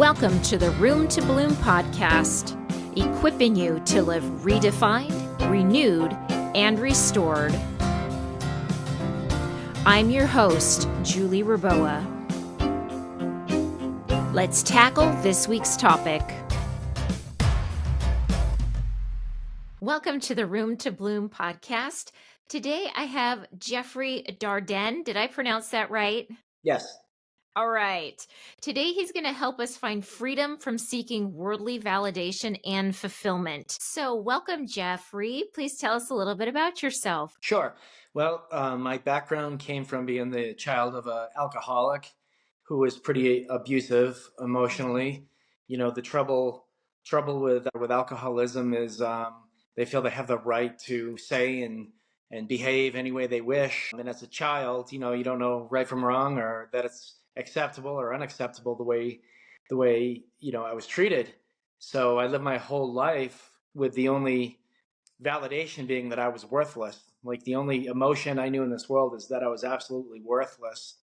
Welcome to the Room to Bloom podcast, equipping you to live redefined, renewed, and restored. I'm your host, Julie Rebboah. Let's tackle this week's topic. Welcome to the Room to Bloom podcast. Today I have Jeffrey Dardenne. Did I pronounce that right? Yes. All right. Today he's going to help us find freedom from seeking worldly validation and fulfillment. So welcome, Jeffrey. Please tell us a little bit about yourself. Sure. Well, my background came from being the child of an alcoholic who was pretty abusive emotionally. You know, the trouble with alcoholism is they feel they have the right to say and behave any way they wish. And as a child, you know, you don't know right from wrong or that it's acceptable or unacceptable the way I was treated. So I lived my whole life with the only validation being that I was worthless. Like the only emotion I knew in this world is that I was absolutely worthless,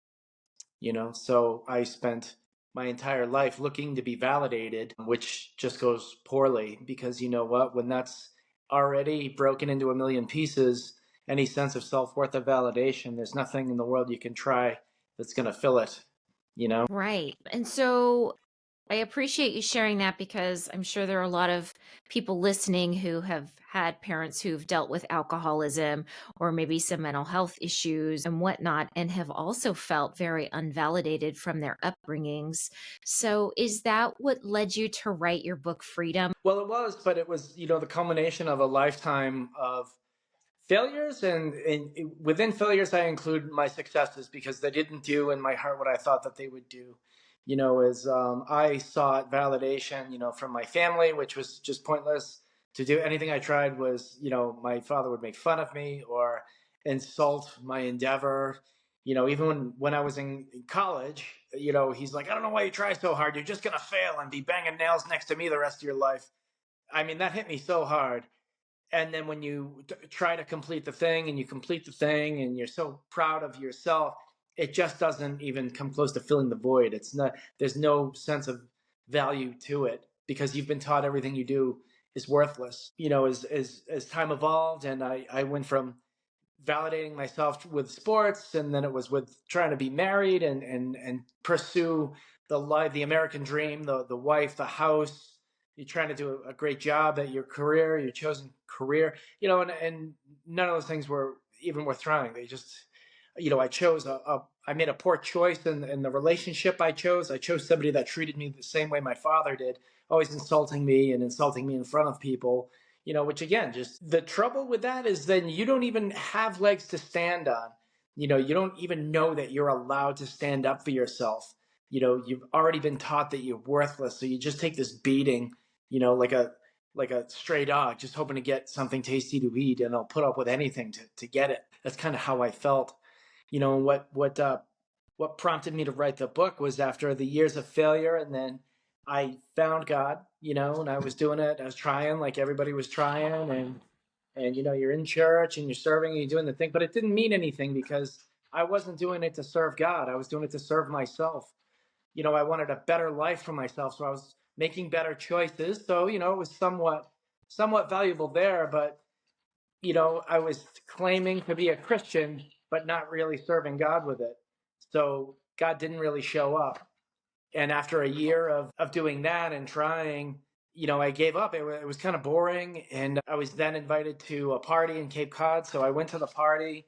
So I spent my entire life looking to be validated, which just goes poorly because you know what? When that's already broken into a million pieces, any sense of self-worth or validation, there's nothing in the world you can try that's going to fill it. Right. And so I appreciate you sharing that because I'm sure there are a lot of people listening who have had parents who've dealt with alcoholism or maybe some mental health issues and whatnot, and have also felt very unvalidated from their upbringings. So is that what led you to write your book, Freedom? Well, it was, but it was, the culmination of a lifetime of failures, and within failures I include my successes because they didn't do in my heart what I thought that they would do. As I sought validation, from my family, which was just pointless. To do anything I tried was, my father would make fun of me or insult my endeavor. Even when I was in college, he's like, I don't know why you try so hard. You're just gonna fail and be banging nails next to me the rest of your life. I mean, that hit me so hard. And then when you try to complete the thing and you complete the thing and you're so proud of yourself, it just doesn't even come close to filling the void. It's not, there's no sense of value to it because you've been taught everything you do is worthless. As time evolved and I went from validating myself with sports, and then it was with trying to be married and pursue the American dream, the wife, the house. You're trying to do a great job at your career, your chosen career, and none of those things were even worth trying. They just, I made a poor choice in the relationship I chose. I chose somebody that treated me the same way my father did, always insulting me and insulting me in front of people, which again, just the trouble with that is then you don't even have legs to stand on. You don't even know that you're allowed to stand up for yourself. You've already been taught that you're worthless. So you just take this beating, like a stray dog, just hoping to get something tasty to eat, and I'll put up with anything to get it. That's kind of how I felt. What prompted me to write the book was after the years of failure, and then I found God, and I was doing it. I was trying like everybody was trying, and you're in church and you're serving and you're doing the thing, but it didn't mean anything because I wasn't doing it to serve God. I was doing it to serve myself. I wanted a better life for myself, so I was making better choices. So, it was somewhat valuable there, but I was claiming to be a Christian, but not really serving God with it. So God didn't really show up. And after a year of doing that and trying, I gave up. It was kind of boring. And I was then invited to a party in Cape Cod. So I went to the party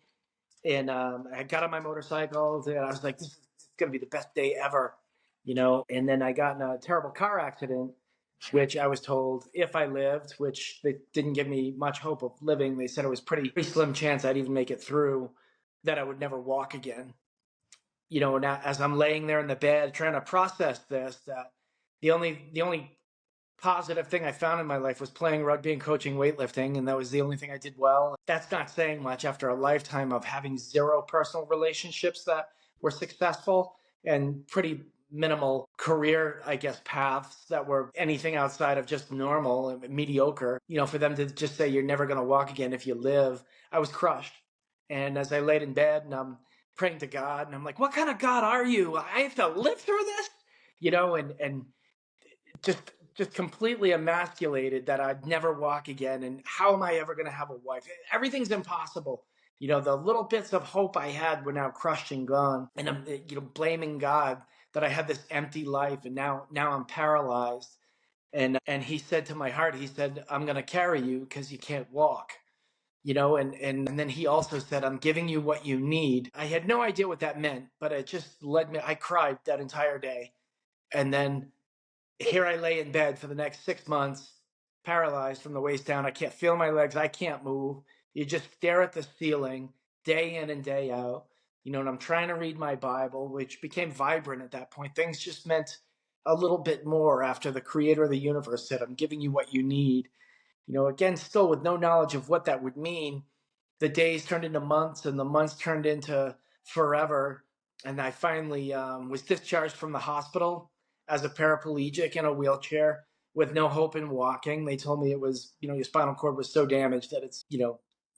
and I got on my motorcycle and I was like, this is going to be the best day ever, And then I got in a terrible car accident, which I was told if I lived, which they didn't give me much hope of living. They said it was pretty slim chance I'd even make it through, that I would never walk again. Now as I'm laying there in the bed trying to process this, that the only positive thing I found in my life was playing rugby and coaching weightlifting, and that was the only thing I did well. That's not saying much after a lifetime of having zero personal relationships that were successful and pretty minimal career, I guess, paths that were anything outside of just normal and mediocre. For them to just say you're never going to walk again if you live, I was crushed. And as I laid in bed and I'm praying to God and I'm like, what kind of God are you? I have to live through this, and just just completely emasculated that I'd never walk again. And how am I ever going to have a wife? Everything's impossible. The little bits of hope I had were now crushed and gone. And I'm, blaming God that I had this empty life, and now I'm paralyzed. And he said to my heart, he said, I'm going to carry you because you can't walk. And then he also said, I'm giving you what you need. I had no idea what that meant, but it just led me. I cried that entire day. And then here I lay in bed for the next 6 months, paralyzed from the waist down. I can't feel my legs. I can't move. You just stare at the ceiling day in and day out. And I'm trying to read my Bible, which became vibrant at that point. Things just meant a little bit more after the creator of the universe said, I'm giving you what you need. Again, still with no knowledge of what that would mean, the days turned into months and the months turned into forever. And I finally was discharged from the hospital as a paraplegic in a wheelchair with no hope in walking. They told me it was, your spinal cord was so damaged that it's,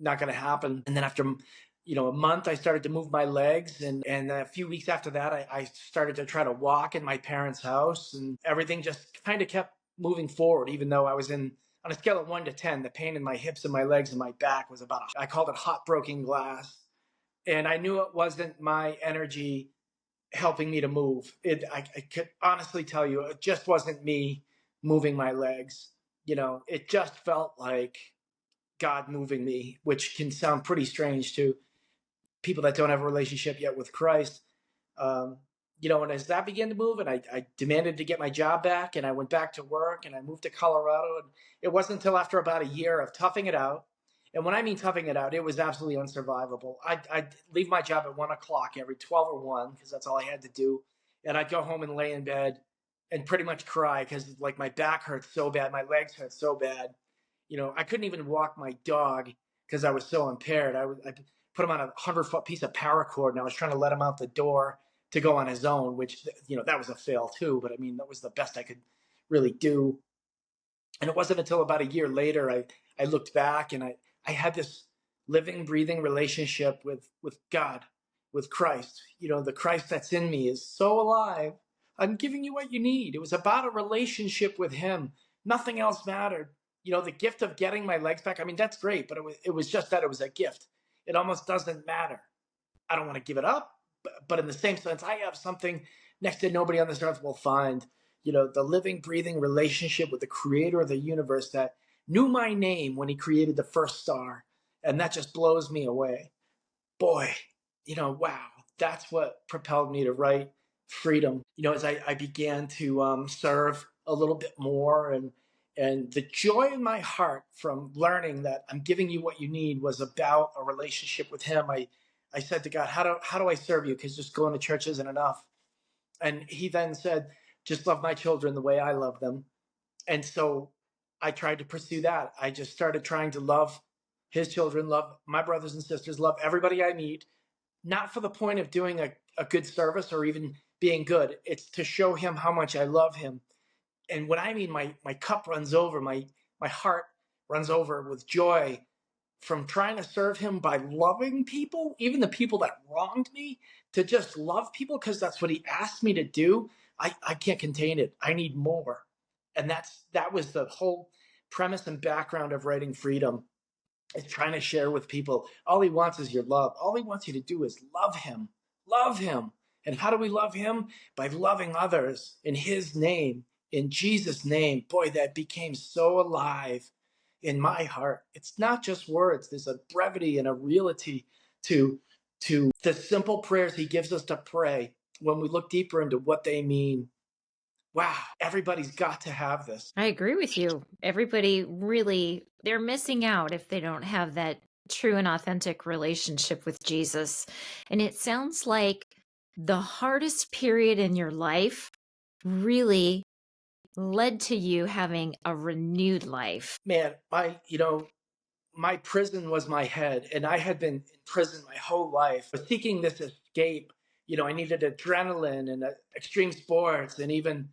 not going to happen. And then after, a month, I started to move my legs. And a few weeks after that, I started to try to walk in my parents' house, and everything just kind of kept moving forward, even though I was on a scale of 1 to 10, the pain in my hips and my legs and my back was about, I called it hot broken glass. And I knew it wasn't my energy helping me to move. I could honestly tell you, it just wasn't me moving my legs. It just felt like God moving me, which can sound pretty strange to people that don't have a relationship yet with Christ. Um, and as that began to move, and I demanded to get my job back, and I went back to work, and I moved to Colorado. And it wasn't until after about a year of toughing it out. And when I mean toughing it out, it was absolutely unsurvivable. I'd leave my job at 1 o'clock every 12 or 1, because that's all I had to do. And I'd go home and lay in bed and pretty much cry because like my back hurt so bad, my legs hurt so bad. I couldn't even walk my dog because I was so impaired. I put him on a 100-foot piece of paracord, and I was trying to let him out the door to go on his own, which, that was a fail too. But I mean, that was the best I could really do. And it wasn't until about a year later, I looked back, and I had this living, breathing relationship with God, with Christ. The Christ that's in me is so alive. I'm giving you what you need. It was about a relationship with him. Nothing else mattered. The gift of getting my legs back, I mean, that's great, but it was just that it was a gift. It almost doesn't matter. I don't want to give it up, but in the same sense, I have something next to nobody on this earth will find. The living, breathing relationship with the creator of the universe that knew my name when he created the first star. And that just blows me away. Boy, wow, that's what propelled me to write Freedom. As I began to serve a little bit more, and the joy in my heart from learning that I'm giving you what you need was about a relationship with him. I said to God, how do I serve you? Because just going to church isn't enough. And he then said, just love my children the way I love them. And so I tried to pursue that. I just started trying to love his children, love my brothers and sisters, love everybody I meet, not for the point of doing a good service or even being good. It's to show him how much I love him. And when I mean my cup runs over, my heart runs over with joy from trying to serve him by loving people, even the people that wronged me, to just love people because that's what he asked me to do. I can't contain it. I need more. And that was the whole premise and background of writing Freedom. Is trying to share with people. All he wants is your love. All he wants you to do is love him. Love him. And how do we love him? By loving others in his name, in Jesus' name. Boy, that became so alive in my heart. It's not just words. There's a brevity and a reality to the simple prayers he gives us to pray when we look deeper into what they mean. Wow, everybody's got to have this. I agree with you. Everybody really, they're missing out if they don't have that true and authentic relationship with Jesus. And it sounds like the hardest period in your life really led to you having a renewed life. Man, my prison was my head, and I had been in prison my whole life, seeking this escape. I needed adrenaline and extreme sports, and even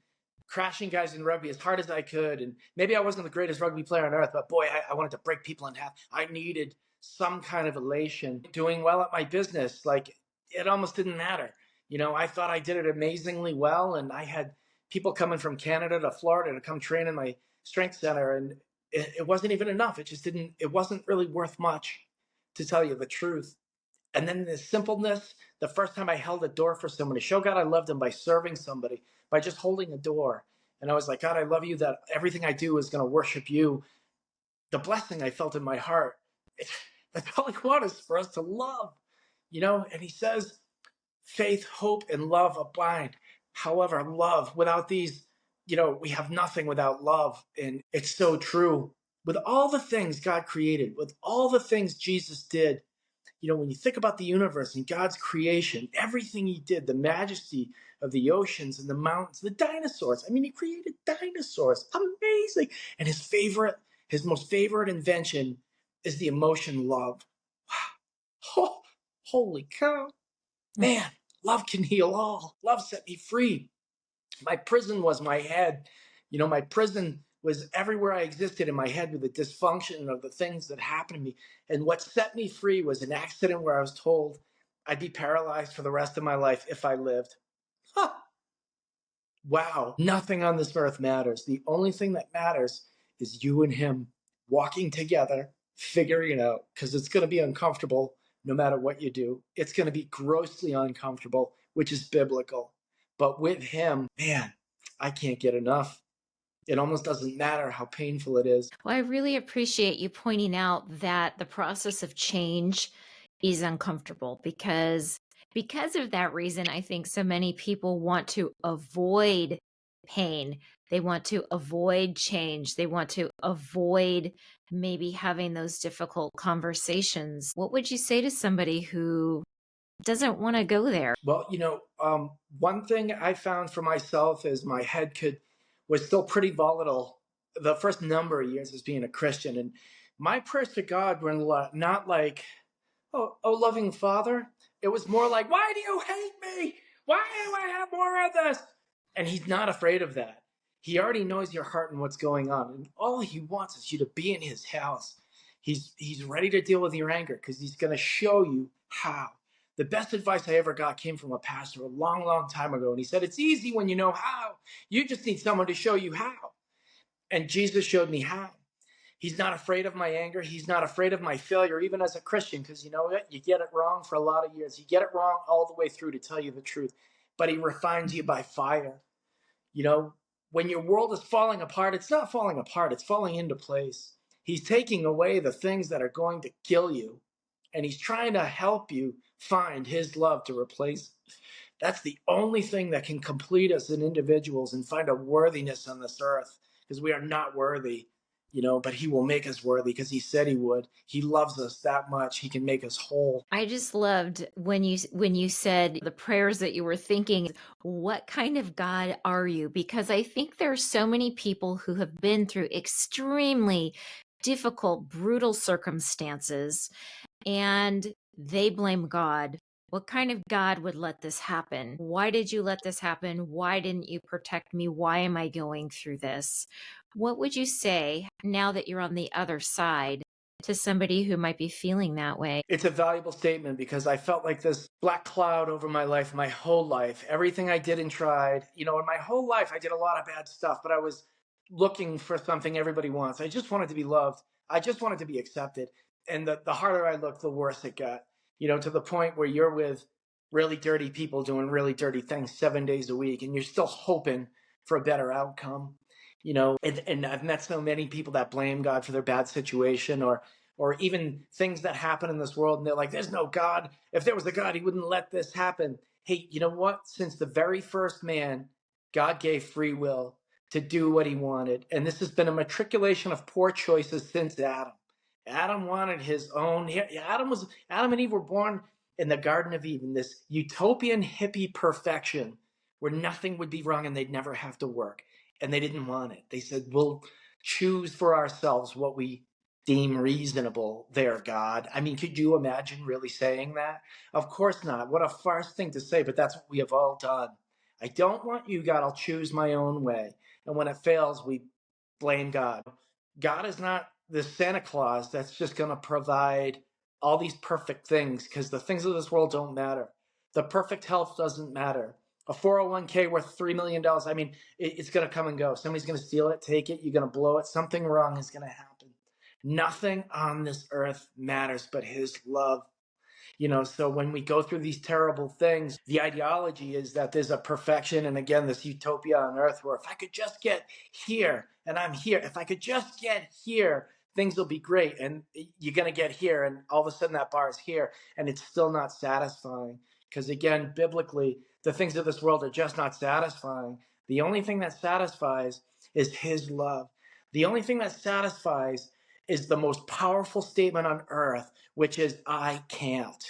crashing guys in rugby as hard as I could. And maybe I wasn't the greatest rugby player on earth, but boy, I wanted to break people in half. I needed some kind of elation. Doing well at my business, like, it almost didn't matter. I thought I did it amazingly well, and I had people coming from Canada to Florida to come train in my strength center. And it wasn't even enough. It wasn't really worth much, to tell you the truth. And then the simpleness, the first time I held a door for somebody, show God I loved him by serving somebody, by just holding a door. And I was like, God, I love you, that everything I do is going to worship you. The blessing I felt in my heart, that's all I want is for us to love, And he says, faith, hope, and love abide. However, love, without these, we have nothing without love. And it's so true. With all the things God created, with all the things Jesus did, when you think about the universe and God's creation, everything he did, the majesty of the oceans and the mountains, the dinosaurs. I mean, he created dinosaurs. Amazing. And his most favorite invention is the emotion love. Wow. Oh, holy cow. Man, love can heal all. Love set me free. My prison was my head. My prison was everywhere I existed in my head, with the dysfunction of the things that happened to me. And what set me free was an accident where I was told I'd be paralyzed for the rest of my life if I lived. Huh. Wow. Nothing on this earth matters. The only thing that matters is you and him walking together, figuring it out, because it's going to be uncomfortable no matter what you do. It's going to be grossly uncomfortable, which is biblical. But with him, man, I can't get enough. It almost doesn't matter how painful it is. Well, I really appreciate you pointing out that the process of change is uncomfortable because of that reason, I think so many people want to avoid pain. They want to avoid change. They want to avoid maybe having those difficult conversations. What would you say to somebody who doesn't want to go there? Well, one thing I found for myself is my head was still pretty volatile the first number of years as being a Christian. And my prayers to God were not like, oh, loving Father. It was more like, why do you hate me? Why do I have more of this? And he's not afraid of that. He already knows your heart and what's going on. And all he wants is you to be in his house. He's ready to deal with your anger because he's going to show you how. The best advice I ever got came from a pastor a long, long time ago. And he said, it's easy when you know how. You just need someone to show you how. And Jesus showed me how. He's not afraid of my anger. He's not afraid of my failure, even as a Christian, because you know what? You get it wrong for a lot of years. You get it wrong all the way through, to tell you the truth. But he refines you by fire. When your world is falling apart, it's not falling apart. It's falling into place. He's taking away the things that are going to kill you. And he's trying to help you find his love to replace. That's the only thing that can complete us as individuals and find a worthiness on this earth, because we are not worthy. But he will make us worthy because he said he would. He loves us that much. He can make us whole. I just loved when you said the prayers that you were thinking, what kind of God are you? Because I think there are so many people who have been through extremely difficult, brutal circumstances, and they blame God. What kind of God would let this happen? Why did you let this happen? Why didn't you protect me? Why am I going through this? What would you say now that you're on the other side to somebody who might be feeling that way? It's a valuable statement because I felt like this black cloud over my life, my whole life. Everything I did and tried, in my whole life, I did a lot of bad stuff, but I was looking for something everybody wants. I just wanted to be loved. I just wanted to be accepted. And the harder I looked, the worse it got, to the point where you're with really dirty people doing really dirty things 7 days a week, and you're still hoping for a better outcome. And I've met so many people that blame God for their bad situation, or even things that happen in this world, and they're like, there's no God. If there was a God, he wouldn't let this happen. Hey, you know what? Since the very first man, God gave free will to do what he wanted. And this has been a matriculation of poor choices since Adam. Adam wanted his own. Adam and Eve were born in the Garden of Eden, this utopian hippie perfection where nothing would be wrong and they'd never have to work. And they didn't want it. They said, we'll choose for ourselves what we deem reasonable there, God. I mean, could you imagine really saying that? Of course not. What a farce thing to say, but that's what we have all done. I don't want you, God. I'll choose my own way. And when it fails, we blame God. God is not the Santa Claus that's just going to provide all these perfect things, because the things of this world don't matter. The perfect health doesn't matter. A 401k worth $3 million. I mean, it's going to come and go. Somebody's going to steal it, take it. You're going to blow it. Something wrong is going to happen. Nothing on this earth matters but his love. So when we go through these terrible things, the ideology is that there's a perfection and, again, this utopia on earth where if I could just get here and I'm here, if I could just get here, things will be great. And you're going to get here and all of a sudden that bar is here and it's still not satisfying. Because, again, biblically, the things of this world are just not satisfying. The only thing that satisfies is his love. The only thing that satisfies is the most powerful statement on earth, which is, I can't.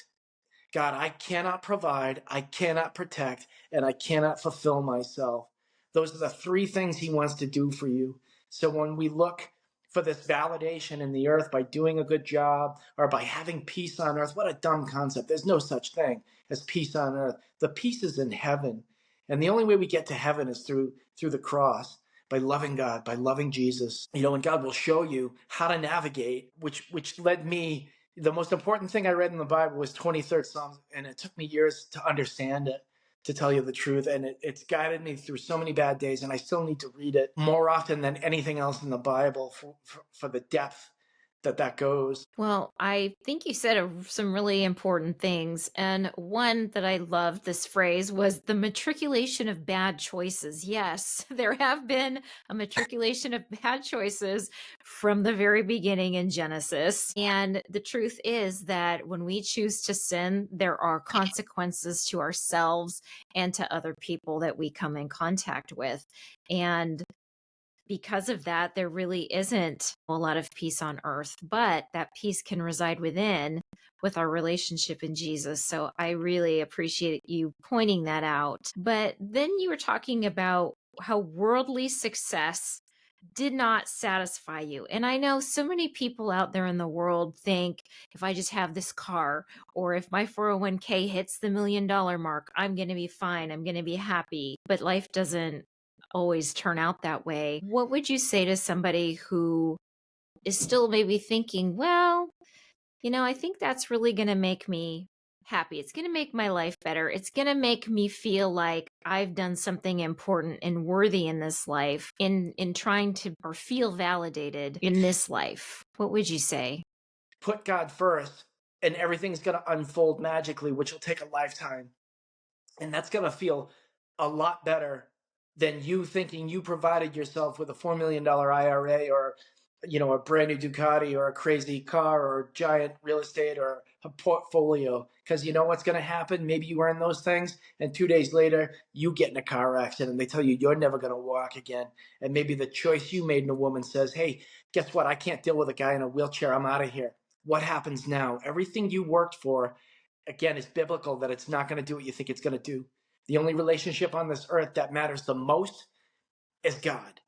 God, I cannot provide, I cannot protect, and I cannot fulfill myself. Those are the three things he wants to do for you. So when we look for this validation in the earth by doing a good job or by having peace on earth, what a dumb concept. There's no such thing as peace on earth. The peace is in heaven. And the only way we get to heaven is through the cross, by loving God, by loving Jesus. And God will show you how to navigate, which led me. The most important thing I read in the Bible was 23rd Psalm, and it took me years to understand it, to tell you the truth. And it's guided me through so many bad days, and I still need to read it more often than anything else in the Bible for the depth that goes. Well, I think you said some really important things. And one that I loved this phrase was the matriculation of bad choices. Yes, there have been a matriculation of bad choices from the very beginning in Genesis. And the truth is that when we choose to sin, there are consequences to ourselves and to other people that we come in contact with. And because of that, there really isn't a lot of peace on earth, but that peace can reside within with our relationship in Jesus. So I really appreciate you pointing that out. But then you were talking about how worldly success did not satisfy you. And I know so many people out there in the world think if I just have this car or if my 401k hits the $1 million mark, I'm going to be fine. I'm going to be happy. But life doesn't always turn out that way. What would you say to somebody who is still maybe thinking, well, I think that's really going to make me happy. It's going to make my life better. It's going to make me feel like I've done something important and worthy in this life in trying to or feel validated in this life. What would you say? Put God first, and everything's going to unfold magically, which will take a lifetime. And that's going to feel a lot better than you thinking you provided yourself with a $4 million IRA or, a brand new Ducati or a crazy car or giant real estate or a portfolio. Because you know what's going to happen? Maybe you earn those things, and 2 days later, you get in a car accident. And they tell you you're never going to walk again. And maybe the choice you made in a woman says, hey, guess what? I can't deal with a guy in a wheelchair. I'm out of here. What happens now? Everything you worked for, again, it's biblical that it's not going to do what you think it's going to do. The only relationship on this earth that matters the most is God.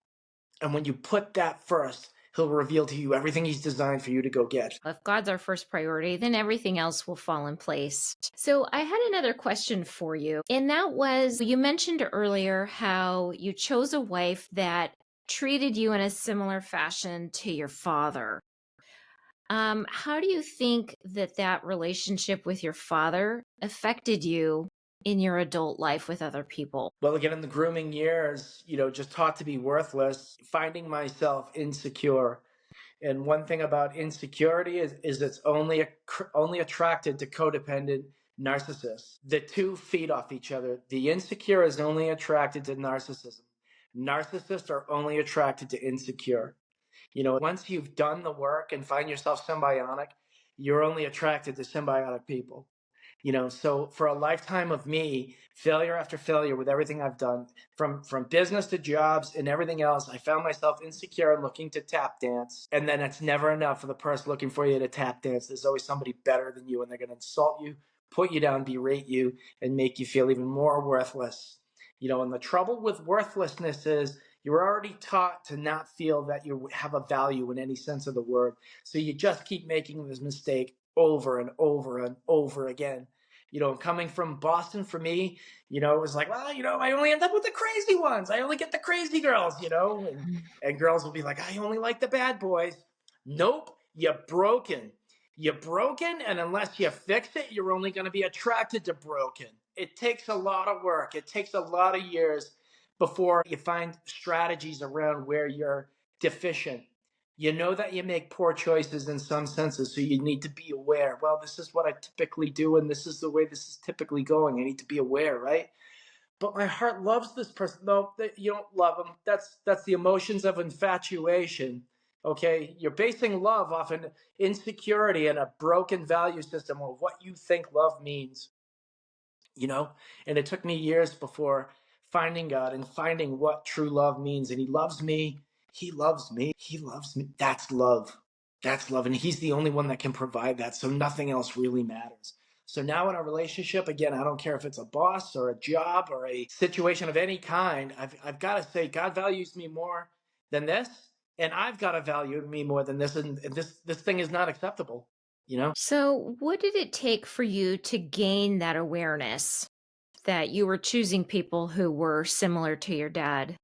And when you put that first, he'll reveal to you everything he's designed for you to go get. If God's our first priority, then everything else will fall in place. So I had another question for you. And that was, you mentioned earlier how you chose a wife that treated you in a similar fashion to your father. How do you think that relationship with your father affected you in your adult life with other people? Well, again, in the grooming years, just taught to be worthless, finding myself insecure. And one thing about insecurity is it's only attracted to codependent narcissists. The two feed off each other. The insecure is only attracted to narcissism. Narcissists are only attracted to insecure. Once you've done the work and find yourself symbiotic, you're only attracted to symbiotic people. So for a lifetime of me, failure after failure with everything I've done, from business to jobs and everything else, I found myself insecure and looking to tap dance. And then it's never enough for the person looking for you to tap dance. There's always somebody better than you, and they're going to insult you, put you down, berate you, and make you feel even more worthless. And the trouble with worthlessness is you're already taught to not feel that you have a value in any sense of the word. So you just keep making this mistake over and over and over again. Coming from Boston for me, it was like, well, I only end up with the crazy ones. I only get the crazy girls, and girls will be like, I only like the bad boys. Nope, you're broken. You're broken, and unless you fix it, you're only going to be attracted to broken. it takes a lot of work. It takes a lot of years before you find strategies around where you're deficient. You know that you make poor choices in some senses, so you need to be aware. Well, this is what I typically do, and this is the way this is typically going. I need to be aware, right? But my heart loves this person. No, you don't love them. That's the emotions of infatuation. Okay, you're basing love off an insecurity and a broken value system of what you think love means, you know. And it took me years before finding God and finding what true love means. And He loves me. He loves me. He loves me. That's love. That's love. And He's the only one that can provide that. So nothing else really matters. So now in a relationship, again, I don't care if it's a boss or a job or a situation of any kind, I've got to say, God values me more than this. And I've got to value me more than this. And this thing is not acceptable, you know? So, what did it take for you to gain that awareness that you were choosing people who were similar to your dad?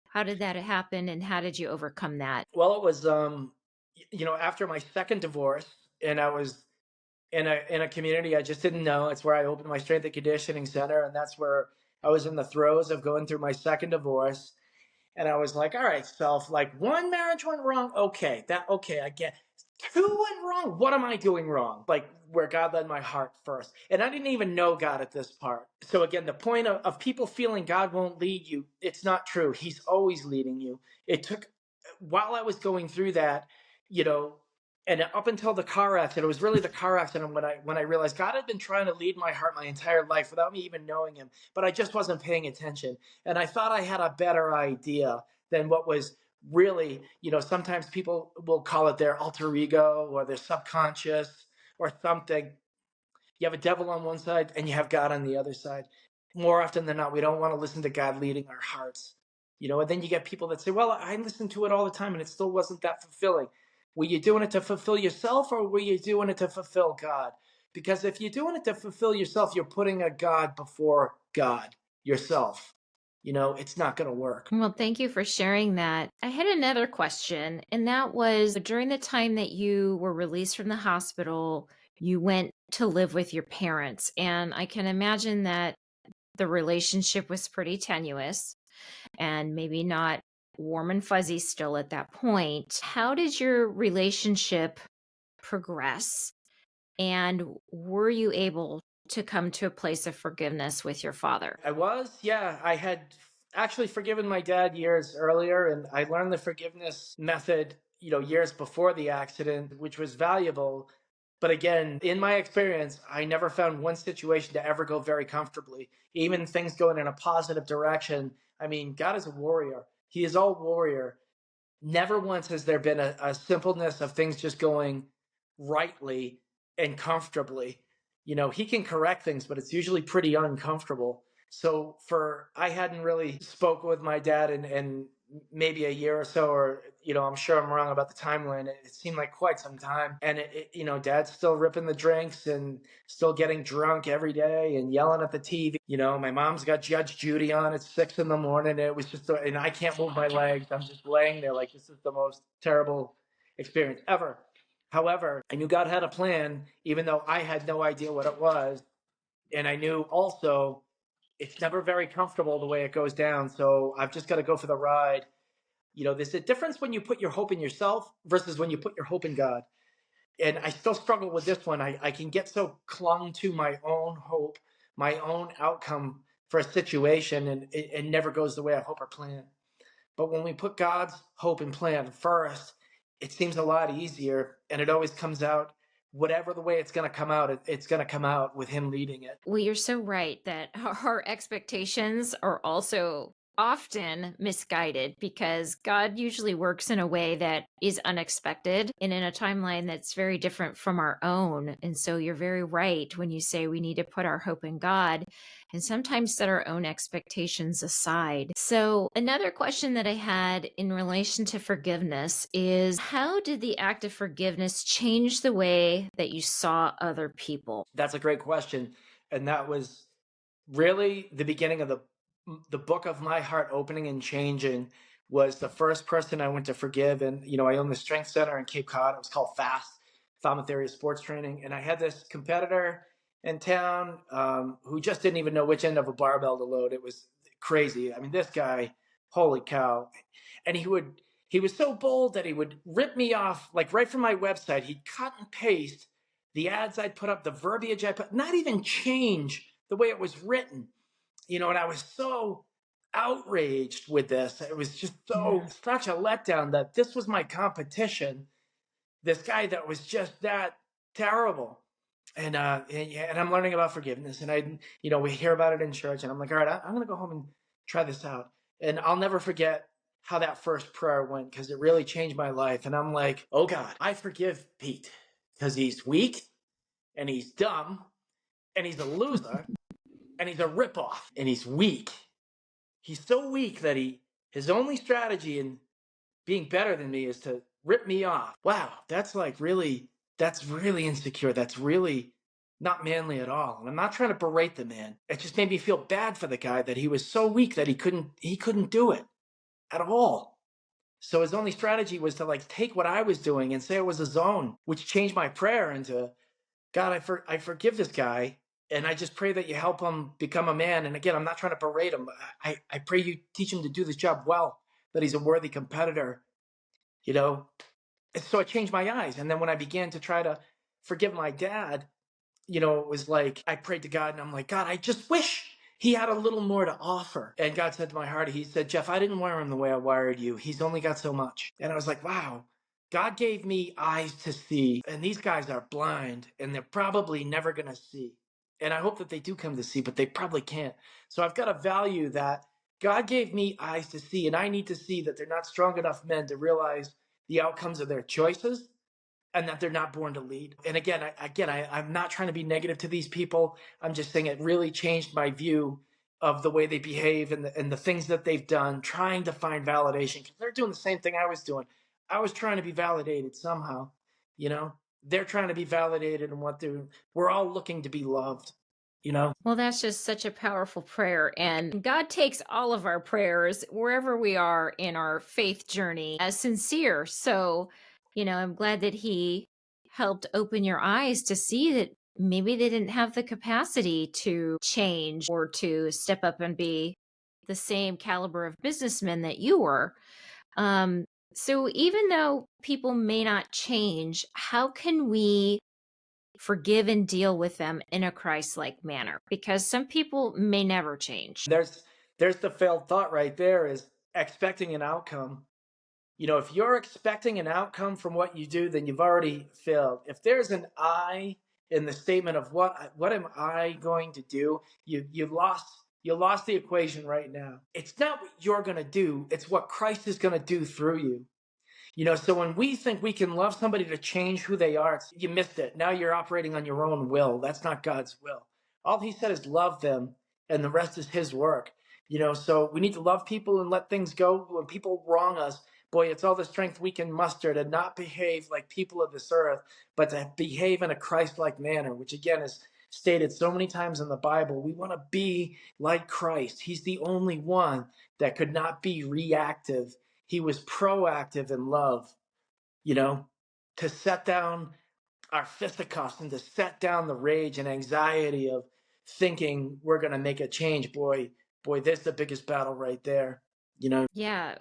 How did that happen and how did you overcome that? Well, it was, after my second divorce, and I was in a community I just didn't know. It's where I opened my strength and conditioning center, and that's where I was in the throes of going through my second divorce. And I was like, all right, self, like one marriage went wrong. Okay, I get two went wrong. What am I doing wrong? Like where God led my heart first. And I didn't even know God at this part. So again, the point of people feeling God won't lead you, it's not true. He's always leading you. It took, while I was going through that, you know, and up until the car accident, it was really the car accident when I realized God had been trying to lead my heart my entire life without me even knowing Him, but I just wasn't paying attention. And I thought I had a better idea than what was really, sometimes people will call it their alter ego or their subconscious or something. You have a devil on one side and you have God on the other side. More often than not, we don't want to listen to God leading our hearts. And then you get people that say, well, I listen to it all the time and it still wasn't that fulfilling. Were you doing it to fulfill yourself or were you doing it to fulfill God? Because if you're doing it to fulfill yourself, you're putting a God before God, yourself. It's not going to work. Well, thank you for sharing that. I had another question, and that was during the time that you were released from the hospital, you went to live with your parents. And I can imagine that the relationship was pretty tenuous and maybe not warm and fuzzy still at that point. How did your relationship progress? And were you able to come to a place of forgiveness with your father? I was, yeah. I had actually forgiven my dad years earlier, and I learned the forgiveness method, years before the accident, which was valuable. But again, in my experience, I never found one situation to ever go very comfortably. Even things going in a positive direction. I mean, God is a warrior. He is all warrior. Never once has there been a simpleness of things just going rightly and comfortably. He can correct things, but it's usually pretty uncomfortable. So I hadn't really spoken with my dad in maybe a year or so, or I'm sure I'm wrong about the timeline. It seemed like quite some time, and Dad's still ripping the drinks and still getting drunk every day and yelling at the TV. My mom's got Judge Judy on at 6 in the morning. It was and I can't move my legs. I'm just laying there like this is the most terrible experience ever. However, I knew God had a plan, even though I had no idea what it was. And I knew also it's never very comfortable the way it goes down. So I've just got to go for the ride. There's a difference when you put your hope in yourself versus when you put your hope in God. And I still struggle with this one. I can get so clung to my own hope, my own outcome for a situation, and it never goes the way I hope or plan. But when we put God's hope and plan first, it seems a lot easier, and it always comes out, whatever the way it's going to come out, it's going to come out with Him leading it. Well, you're so right that our expectations are also often misguided because God usually works in a way that is unexpected and in a timeline that's very different from our own. And so you're very right when you say we need to put our hope in God and sometimes set our own expectations aside. So, another question that I had in relation to forgiveness is how did the act of forgiveness change the way that you saw other people? That's a great question. And that was really the beginning of the book of my heart opening and changing. Was the first person I went to forgive. And I own the strength center in Cape Cod. It was called FAST, Falmouth Area Sports Training. And I had this competitor, in town who just didn't even know which end of a barbell to load. It was crazy. I mean, this guy, holy cow. And he was so bold that he would rip me off, like right from my website. He'd cut and paste the ads I'd put up, the verbiage I put, not even change the way it was written, and I was so outraged with this. It was just Yeah. such a letdown that this was my competition, this guy that was just that terrible. And I'm learning about forgiveness, and we hear about it in church, and I'm like, all right, I'm going to go home and try this out. And I'll never forget how that first prayer went, because it really changed my life. And I'm like, oh God, I forgive Pete because he's weak and he's dumb and he's a loser and he's a ripoff and he's weak. He's so weak that his only strategy in being better than me is to rip me off. Wow, that's really insecure. That's really not manly at all. And I'm not trying to berate the man. It just made me feel bad for the guy that he was so weak that he couldn't do it at all. So his only strategy was to like take what I was doing and say it was a zone, which changed my prayer into, God, I forgive this guy, and I just pray that you help him become a man. And again, I'm not trying to berate him. I pray you teach him to do this job well, that he's a worthy competitor, you know. So it changed my eyes. And then when I began to try to forgive my dad, it was like I prayed to God, and I'm like, God, I just wish he had a little more to offer. And God said to my heart, he said, Jeff, I didn't wire him the way I wired you. He's only got so much. And I was like, wow, God gave me eyes to see. And these guys are blind, and they're probably never going to see. And I hope that they do come to see, but they probably can't. So I've got to value that God gave me eyes to see, and I need to see that they're not strong enough men to realize the outcomes of their choices, and that they're not born to lead. And I'm not trying to be negative to these people. I'm just saying it really changed my view of the way they behave and the things that they've done, trying to find validation, because they're doing the same thing I was doing. I was trying to be validated somehow, you know. They're trying to be validated in what they're. We're all looking to be loved, you know. Well, that's just such a powerful prayer. And God takes all of our prayers, wherever we are in our faith journey, as sincere. So, I'm glad that He helped open your eyes to see that maybe they didn't have the capacity to change or to step up and be the same caliber of businessman that you were. Um, so, even though people may not change, how can we forgive and deal with them in a Christ-like manner? Because some people may never change. There's the failed thought right there, is expecting an outcome. If you're expecting an outcome from what you do, then you've already failed. If there's an I in the statement of what am I going to do, you lost the equation right now. It's not what you're going to do, it's what Christ is going to do through you. So when we think we can love somebody to change who they are, you missed it. Now you're operating on your own will. That's not God's will. All He said is love them, and the rest is His work. So we need to love people and let things go. When people wrong us, boy, it's all the strength we can muster to not behave like people of this earth, but to behave in a Christ-like manner, which again is stated so many times in the Bible. We want to be like Christ. He's the only one that could not be reactive. He was proactive in love, you know, to set down our fisticuffs and to set down the rage and anxiety of thinking we're going to make a change. Boy, there's the biggest battle right there, you know. Yeah,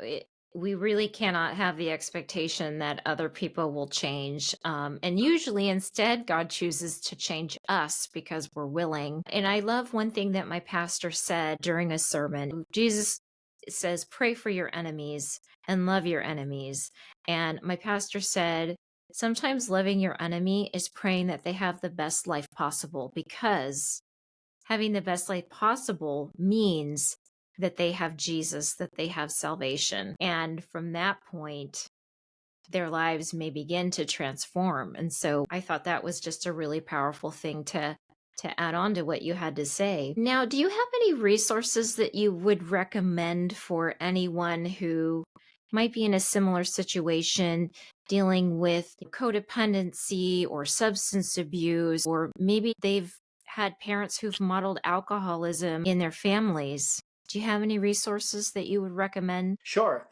we really cannot have the expectation that other people will change. And usually, instead, God chooses to change us because we're willing. And I love one thing that my pastor said during a sermon. Jesus says, pray for your enemies and love your enemies. And my pastor said, sometimes loving your enemy is praying that they have the best life possible, because having the best life possible means that they have Jesus, that they have salvation. And from that point, their lives may begin to transform. And so I thought that was just a really powerful thing to add on to what you had to say. Now, do you have any resources that you would recommend for anyone who might be in a similar situation, dealing with codependency or substance abuse, or maybe they've had parents who've modeled alcoholism in their families? Do you have any resources that you would recommend? Sure.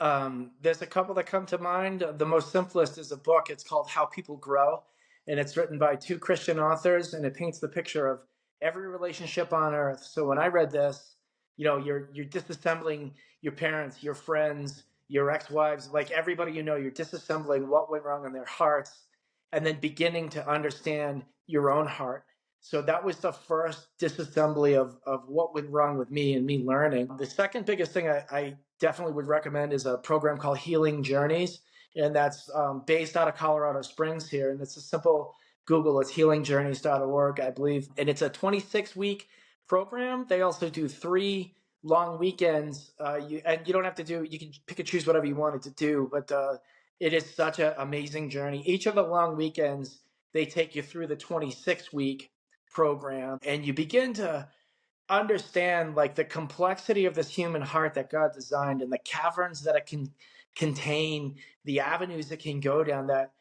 There's a couple that come to mind. The most simplest is a book. It's called How People Grow, and it's written by two Christian authors, and it paints the picture of every relationship on earth. So when I read this, you're disassembling your parents, your friends, your ex-wives, like everybody you're disassembling what went wrong in their hearts and then beginning to understand your own heart. So that was the first disassembly of what went wrong with me and me learning. The second biggest thing I definitely would recommend is a program called Healing Journeys. And that's based out of Colorado Springs here. And it's a simple Google. It's healingjourneys.org, I believe. And it's a 26-week program. They also do 3 long weekends. And you don't have to you can pick and choose whatever you wanted to do. But it is such an amazing journey. Each of the long weekends, they take you through the 26-week program. And you begin to understand like the complexity of this human heart that God designed and the caverns that it can contain, the avenues it can go down that,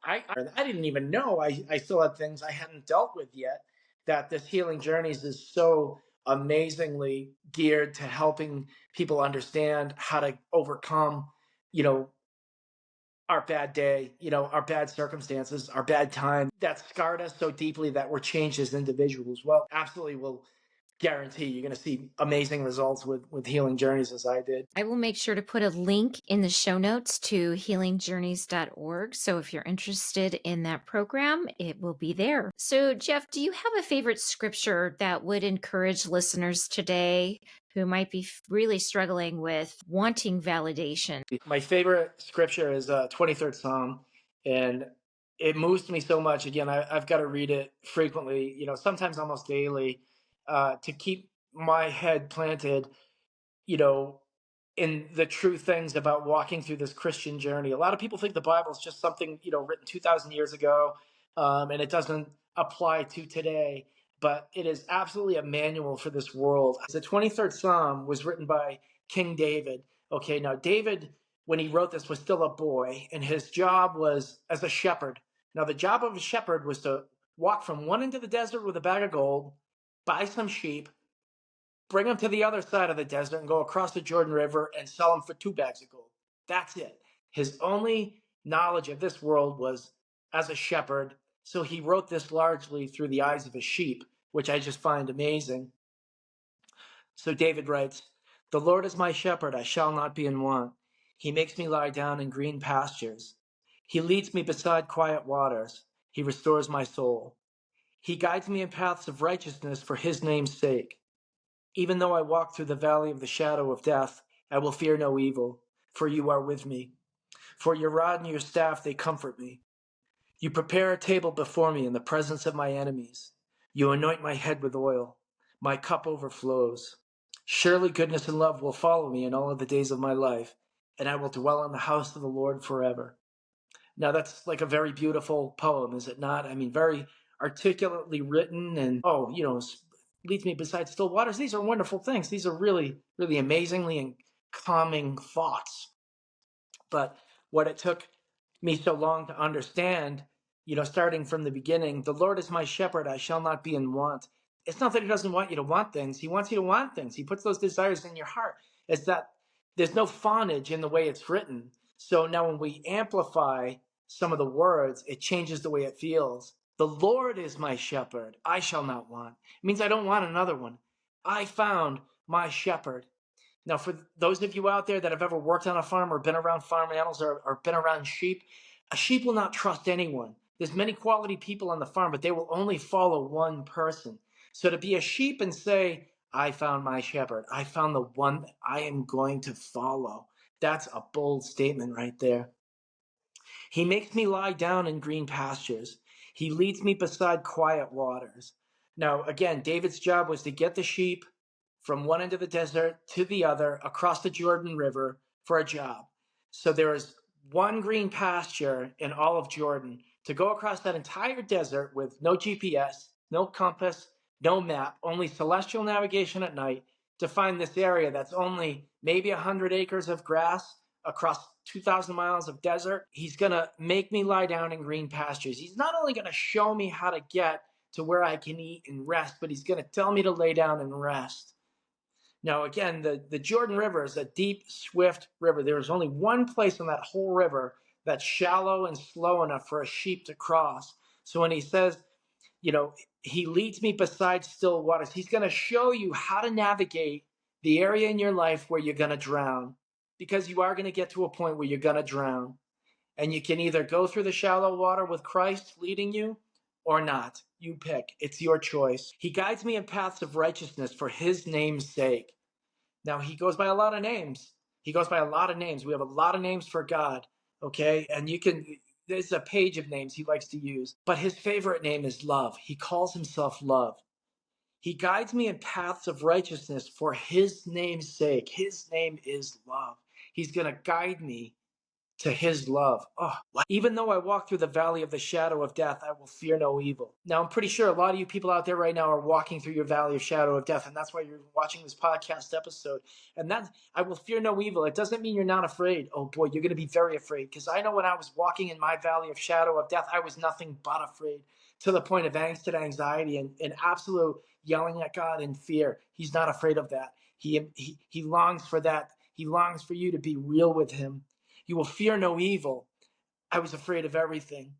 I didn't even know I still had things I hadn't dealt with yet, that this Healing Journeys is so amazingly geared to helping people understand how to overcome, you know, our bad day, our bad circumstances, our bad time that scarred us so deeply that we're changed as individuals. Well, absolutely will guarantee you're going to see amazing results with Healing Journeys as I did. I will make sure to put a link in the show notes to healingjourneys.org. So if you're interested in that program, it will be there. So, Jeff, do you have a favorite scripture that would encourage listeners today who might be really struggling with wanting validation? My favorite scripture is 23rd Psalm, and it moves me so much. Again, I've got to read it frequently, sometimes almost daily, to keep my head planted, you know, in the true things about walking through this Christian journey. A lot of people think the Bible is just something, written 2,000 years ago, and it doesn't apply to today, but it is absolutely a manual for this world. The 23rd Psalm was written by King David. Okay, now David, when he wrote this, was still a boy, and his job was as a shepherd. Now, the job of a shepherd was to walk from one end of the desert with a bag of gold, buy some sheep, bring them to the other side of the desert and go across the Jordan River and sell them for 2 bags of gold. That's it. His only knowledge of this world was as a shepherd. So he wrote this largely through the eyes of his sheep, which I just find amazing. So David writes, "The Lord is my shepherd, I shall not be in want. He makes me lie down in green pastures. He leads me beside quiet waters. He restores my soul. He guides me in paths of righteousness for his name's sake. Even though I walk through the valley of the shadow of death, I will fear no evil, for you are with me. For your rod and your staff, they comfort me. You prepare a table before me in the presence of my enemies. You anoint my head with oil. My cup overflows. Surely goodness and love will follow me in all of the days of my life, and I will dwell in the house of the Lord forever." Now that's like a very beautiful poem, is it not? I mean, very articulately written, and leads me beside still waters. These are wonderful things. These are really, really amazingly and calming thoughts. But what it took me so long to understand, starting from the beginning, the Lord is my shepherd, I shall not be in want. It's not that he doesn't want you to want things. He wants you to want things. He puts those desires in your heart. It's that there's no phonage in the way it's written. So now when we amplify some of the words, it changes the way it feels. The Lord is my shepherd, I shall not want. It means I don't want another one. I found my shepherd. Now, for those of you out there that have ever worked on a farm or been around farm animals or been around sheep, a sheep will not trust anyone. There's many quality people on the farm, but they will only follow one person. So to be a sheep and say, I found my shepherd, I found the one that I am going to follow, that's a bold statement right there. He makes me lie down in green pastures. He leads me beside quiet waters. Now, again, David's job was to get the sheep from one end of the desert to the other across the Jordan River for a job. So there is one green pasture in all of Jordan. To go across that entire desert with no GPS, no compass, no map, only celestial navigation at night to find this area that's only maybe 100 acres of grass across 2,000 miles of desert. He's going to make me lie down in green pastures. He's not only going to show me how to get to where I can eat and rest, but he's going to tell me to lay down and rest. Now, again, the Jordan River is a deep, swift river. There is only one place on that whole river that's shallow and slow enough for a sheep to cross. So when he says, you know, He leads me beside still waters. He's going to show you how to navigate the area in your life where you're going to drown, because you are going to get to a point where you're going to drown. And you can either go through the shallow water with Christ leading you or not. You pick. It's your choice. He guides me in paths of righteousness for his name's sake. Now, he goes by a lot of names. He goes by a lot of names. We have a lot of names for God, okay? And there's a page of names he likes to use. But his favorite name is love. He calls himself love. He guides me in paths of righteousness for his name's sake. His name is love. He's going to guide me to his love. Oh, even though I walk through the valley of the shadow of death, I will fear no evil. Now, I'm pretty sure a lot of you people out there right now are walking through your valley of shadow of death, and that's why you're watching this podcast episode. And that, I will fear no evil. It doesn't mean you're not afraid. Oh boy, you're going to be very afraid, because I know when I was walking in my valley of shadow of death, I was nothing but afraid, to the point of angst and anxiety and absolute yelling at God in fear. He's not afraid of that. He longs for that. He longs for you to be real with him. You will fear no evil. I was afraid of everything.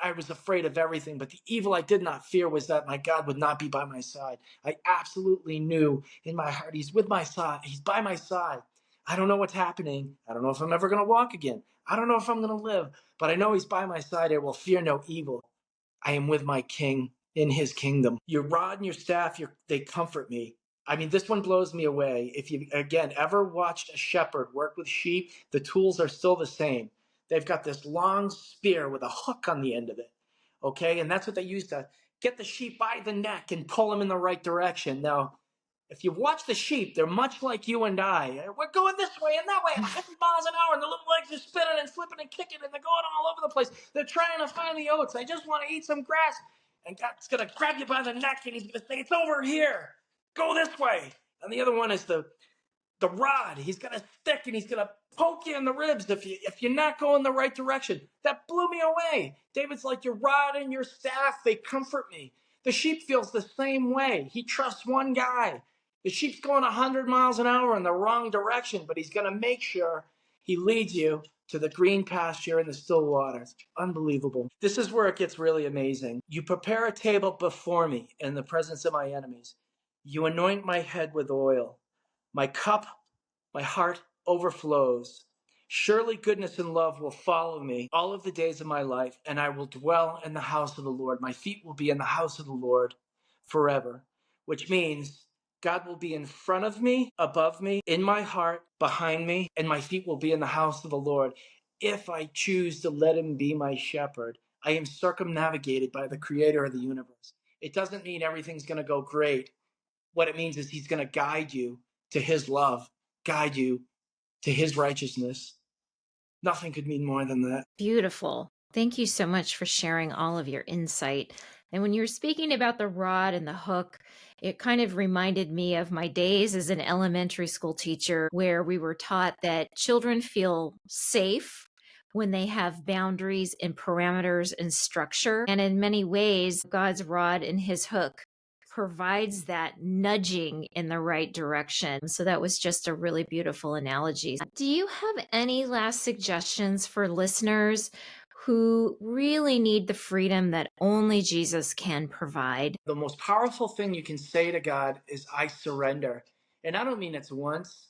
I was afraid of everything, but the evil I did not fear was that my God would not be by my side. I absolutely knew in my heart, he's with my side. He's by my side. I don't know what's happening. I don't know if I'm ever going to walk again. I don't know if I'm going to live, but I know he's by my side. I will fear no evil. I am with my King in his kingdom. Your rod and your staff, they comfort me. I mean, this one blows me away. If you, again, ever watched a shepherd work with sheep, the tools are still the same. They've got this long spear with a hook on the end of it, okay? And that's what they use to get the sheep by the neck and pull them in the right direction. Now, if you watch the sheep, they're much like you and I. We're going this way and that way at 100 miles an hour, and the little legs are spinning and flipping and kicking, and they're going all over the place. They're trying to find the oats. I just want to eat some grass. And God's going to grab you by the neck, and he's going to say, it's over here. Go this way. And the other one is the rod. He's got a stick, and he's going to poke you in the ribs if you're not going the right direction. That blew me away. David's like, your rod and your staff, they comfort me. The sheep feels the same way. He trusts one guy. The sheep's going 100 miles an hour in the wrong direction, but he's going to make sure he leads you to the green pasture and the still waters. Unbelievable. This is where it gets really amazing. You prepare a table before me in the presence of my enemies. You anoint my head with oil. My cup, my heart overflows. Surely goodness and love will follow me all of the days of my life, and I will dwell in the house of the Lord. My feet will be in the house of the Lord forever, which means God will be in front of me, above me, in my heart, behind me, and my feet will be in the house of the Lord. If I choose to let him be my shepherd, I am circumnavigated by the creator of the universe. It doesn't mean everything's going to go great. What it means is he's going to guide you to his love, guide you to his righteousness. Nothing could mean more than that. Beautiful. Thank you so much for sharing all of your insight. And when you were speaking about the rod and the hook, it kind of reminded me of my days as an elementary school teacher, where we were taught that children feel safe when they have boundaries and parameters and structure. And in many ways, God's rod and his hook provides that nudging in the right direction. So that was just a really beautiful analogy. Do you have any last suggestions for listeners who really need the freedom that only Jesus can provide? The most powerful thing you can say to God is, I surrender. And I don't mean it's once,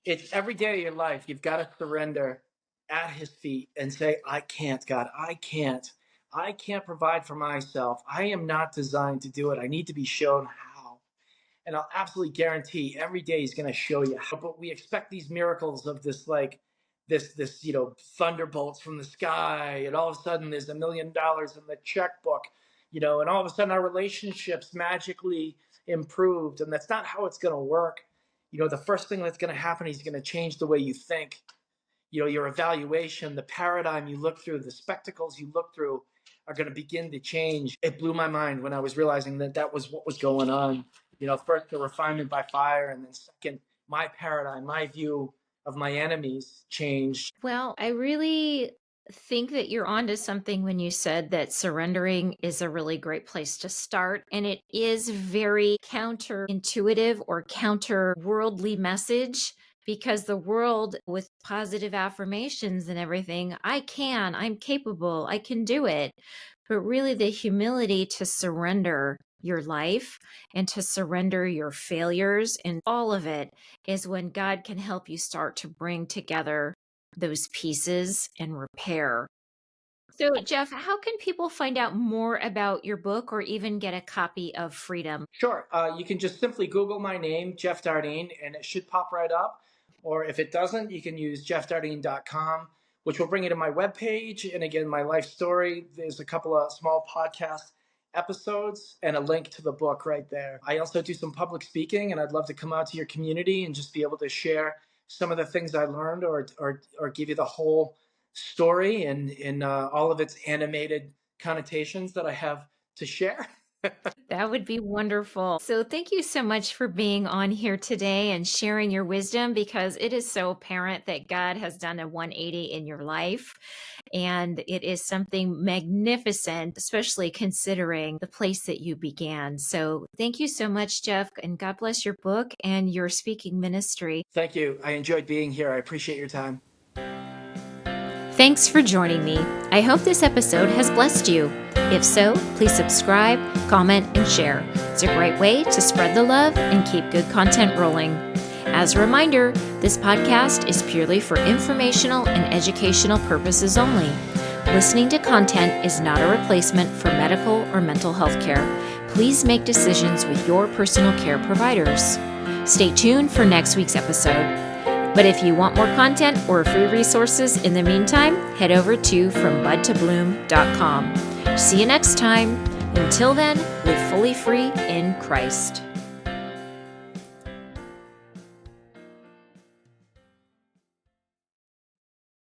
it's every day of your life. You've got to surrender at his feet and say, I can't, God, I can't. I can't provide for myself. I am not designed to do it. I need to be shown how. And I'll absolutely guarantee every day he's going to show you how. But we expect these miracles of this, like this, thunderbolts from the sky, and all of a sudden there's $1 million in the checkbook, and all of a sudden our relationships magically improved. And that's not how it's going to work. The first thing that's going to happen, he's going to change the way you think. Your evaluation, the paradigm you look through, the spectacles you look through are going to begin to change. It blew my mind when I was realizing that was what was going on. First the refinement by fire, and then second, my paradigm, my view of my enemies changed. Well, I really think that you're onto something when you said that surrendering is a really great place to start. And it is very counterintuitive or counter worldly message, because the world, with positive affirmations and everything, I'm capable, I can do it. But really, the humility to surrender your life and to surrender your failures. And all of it is when God can help you start to bring together those pieces and repair. So, Jeff, how can people find out more about your book or even get a copy of Freedom? Sure. You can just simply Google my name, Jeff Dardenne, and it should pop right up. Or if it doesn't, you can use jeffdardenne.com, which will bring you to my webpage. And again, my life story. There's a couple of small podcast episodes and a link to the book right there. I also do some public speaking, and I'd love to come out to your community and just be able to share some of the things I learned, or give you the whole story and in all of its animated connotations that I have to share. That would be wonderful. So, thank you so much for being on here today and sharing your wisdom because it is so apparent that God has done a 180 in your life. And it is something magnificent, especially considering the place that you began. So, thank you so much, Jeff, and God bless your book and your speaking ministry. Thank you. I enjoyed being here. I appreciate your time. Thanks for joining me. I hope this episode has blessed you. If so, please subscribe, comment, and share. It's a great way to spread the love and keep good content rolling. As a reminder, this podcast is purely for informational and educational purposes only. Listening to content is not a replacement for medical or mental health care. Please make decisions with your personal care providers. Stay tuned for next week's episode. But if you want more content or free resources in the meantime, head over to FromBudToBloom.com. See you next time. Until then, live fully free in Christ.